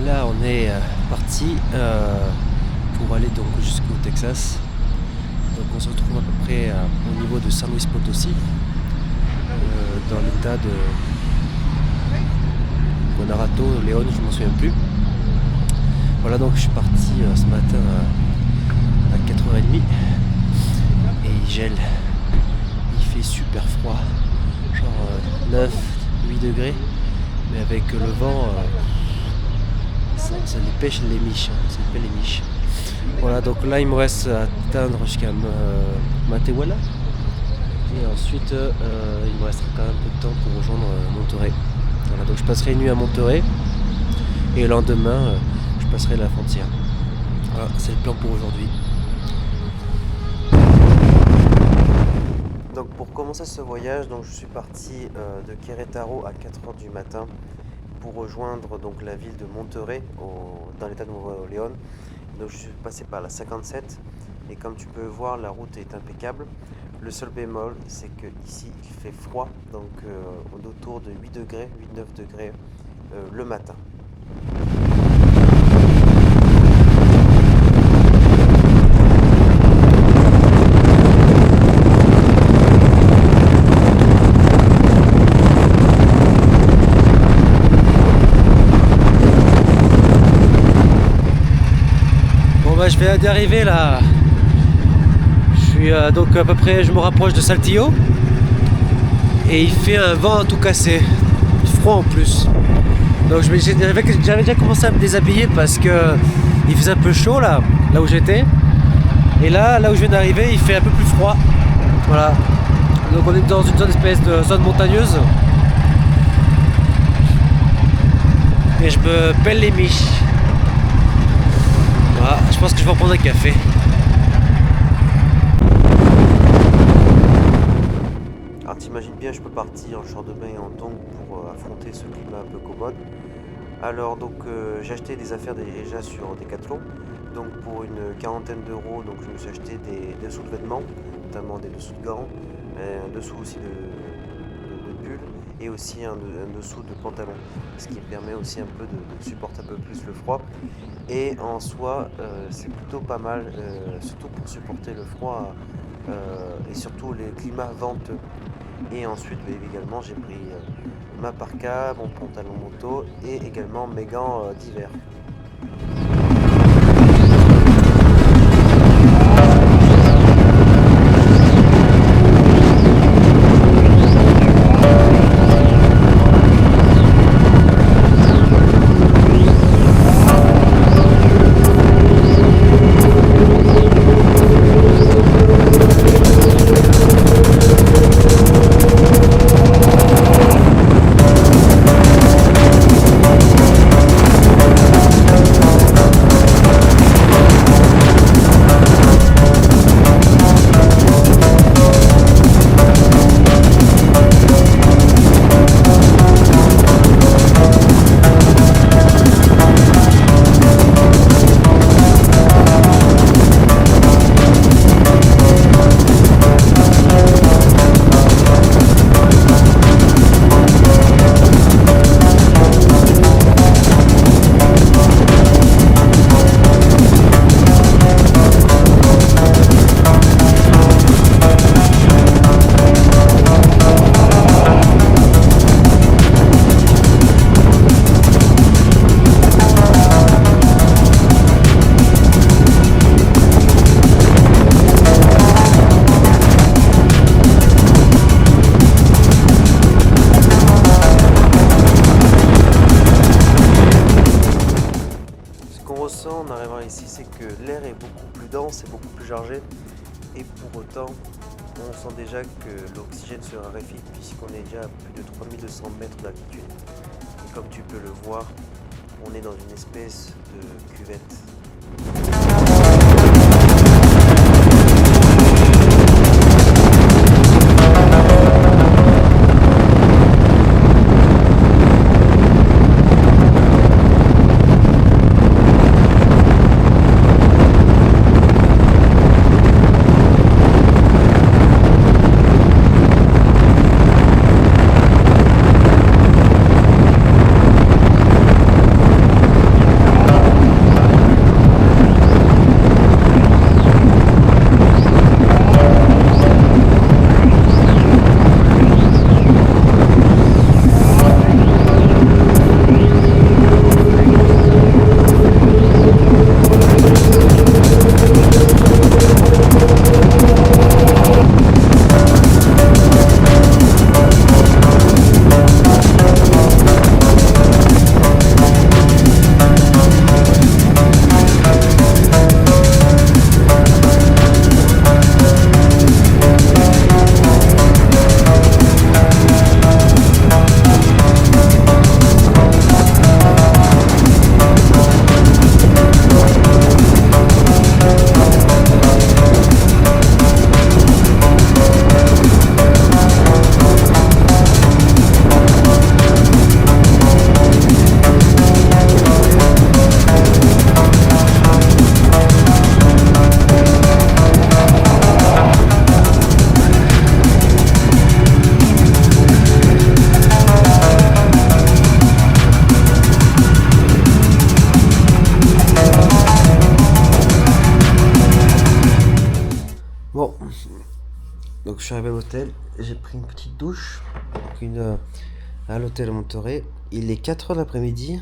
là on est parti pour aller donc jusqu'au Texas. Donc on se retrouve à peu près au niveau de San Luis Potosí, dans l'état de Guanajuato, Léon, je ne m'en souviens plus. Voilà, donc je suis parti ce matin à 4h30 et il gèle, il fait super froid, genre 9-8 degrés, mais avec le vent ça les pêche les miches, ça fait les miches. Voilà, donc là il me reste à atteindre jusqu'à Matehuala et ensuite il me restera quand même un peu de temps pour rejoindre Monterrey. Voilà, donc je passerai une nuit à Monterrey et le lendemain je passerai la frontière. Voilà, c'est le plan pour aujourd'hui. Donc pour commencer ce voyage, donc je suis parti de Querétaro à 4h du matin pour rejoindre donc la ville de Monterrey dans l'état de Nuevo León. Donc je suis passé par la 57 et comme tu peux voir la route est impeccable. Le seul bémol c'est que ici il fait froid, donc autour de 8 degrés, 8-9 degrés le matin. Je viens d'arriver là, je suis donc à peu près, je me rapproche de Saltillo et il fait un vent tout cassé, froid en plus. Donc j'avais déjà commencé à me déshabiller parce que il faisait un peu chaud là où j'étais, et là où je viens d'arriver il fait un peu plus froid. Voilà, donc on est dans une espèce de zone montagneuse et je me pèle les miches. Voilà, je pense que je vais reprendre un café. Alors t'imagines bien, je peux partir en short de bain et en tongs pour affronter ce climat un peu commode. Alors donc j'ai acheté des affaires déjà sur Decathlon. Donc pour une quarantaine d'euros, donc je me suis acheté des dessous de vêtements, notamment des dessous de gants, un dessous aussi de pull et aussi un dessous de pantalon, ce qui permet aussi un peu de supporter un peu plus le froid. Et en soi c'est plutôt pas mal, surtout pour supporter le froid et surtout les climats venteux. Et ensuite également j'ai pris ma parka, mon pantalon moto et également mes gants d'hiver. En arrivant ici, c'est que l'air est beaucoup plus dense et beaucoup plus chargé, et pour autant on sent déjà que l'oxygène se raréfie puisqu'on est déjà à plus de 3200 mètres d'altitude, et comme tu peux le voir, on est dans une espèce de cuvette. Donc je suis arrivé à l'hôtel, j'ai pris une petite douche, donc à l'hôtel Monterey. Il est 4h de l'après-midi.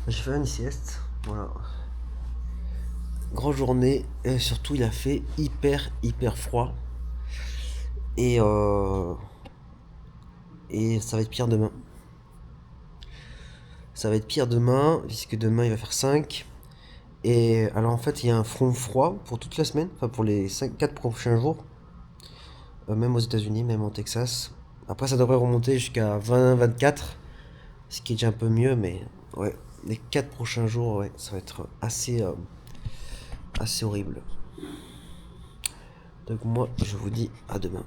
J'ai fait une sieste, voilà. Grande journée, et surtout il a fait hyper froid. Et, euh, et ça va être pire demain. Ça va être pire demain, puisque demain il va faire 5. Et alors en fait il y a un front froid pour toute la semaine, enfin pour les 4 prochains jours. Même aux États-Unis, même au Texas. Après, ça devrait remonter jusqu'à 20-24, ce qui est déjà un peu mieux, mais ouais, les 4 prochains jours, ouais, ça va être assez horrible. Donc moi, je vous dis à demain.